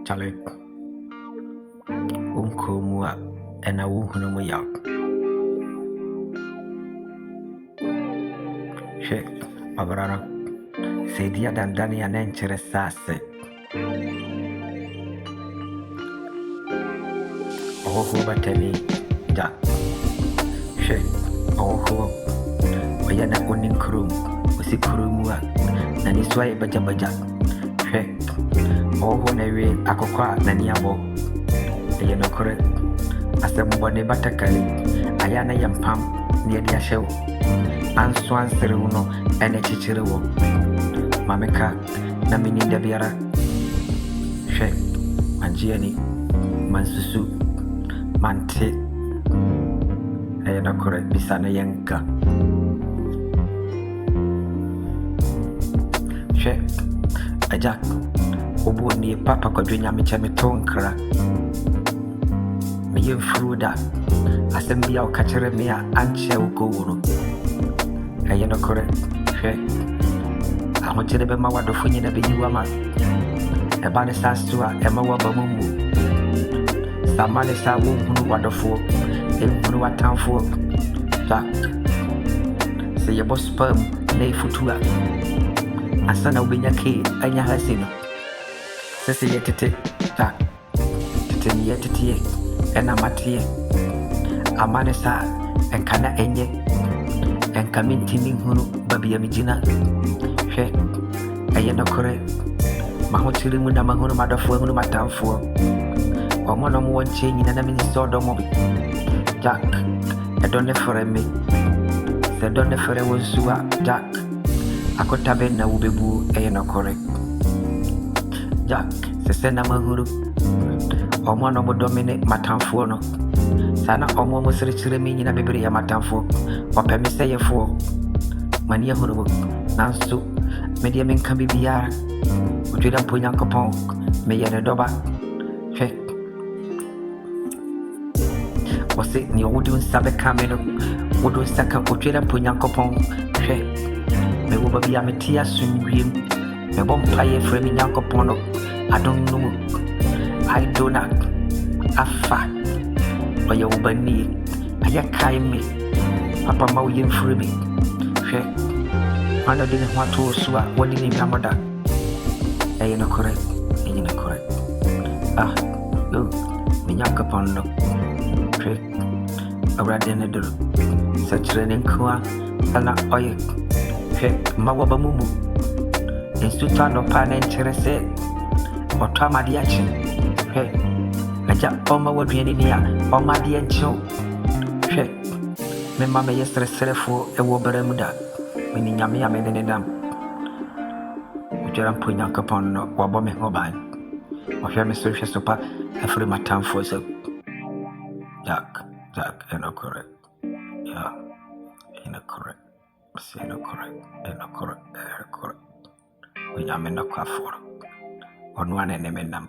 Chale unkumua ena wuhunumu ya she abrana sedia dandani ya nenchere sase oho bateni ja she oho oyana uninkurum usikurumua na niswaye baja she oho newe akokwa nani abo eye no kore asembo ne batakali ayana yampam ne dia hyew anso ansere uno ene chichire wo mameka na mini da biara she manjiani mansusu mante eye no kore bisana yanka she ajak obu ni papa kwa dwenya mecha metonkra me fruda asembia okachere me a anche ukowuro eye no kore hwe ahochere be ma wadofo nyina be yiwa ma e ba ne sastu a e ma wa bamumu samale sa wo hunu wadofo e hunu watanfo tak se ye bospam ne futua asana ubenya ke anya hasino sese yetete tak tete yetete ena matie amane sa enkana enye enkaminti ni hunu babia mijina hwe eye no kore mahotiri mu na mahunu madafo hunu matamfo omono mu wonche nyina na mini sodo mo bi jack edone fore me se donne fore wonsuwa jack akotabe na ubebu eye no kore jack sese na mahuru omono mo domine matamfo no sana omo mo sirechire mi nyina bebere ya matamfo opemi seyefo mani ya huru nanso media menka bibia otweda mpo nyankopon me yene doba hwe wose ni wudun sabe kameno wudun saka otweda mpo nyankopon hwe me wo babia metia sunwiem me bom paye fremi nyankopon no adonnu I do not afa oya ubani aya kai me papa ma uye mfure me hwe ana de hwato so a woni ni nyamoda eye no correct yo me nyaka pondo hwe awrade ne do sa training kwa ana oye hwe ma waba mumu instituta no pa na interese otwa madiachi hwe aja oma wadwene ni a oma de encho hwe me mama yestresserefo e wo baramuda mini nyame ya mene dam ujara mponya kapon no wabo me hoban ohwe me so hwe sopa afre matamfo so jack eno correct yeah eno correct eno correct we nyame na kwaforo onu ane ne menam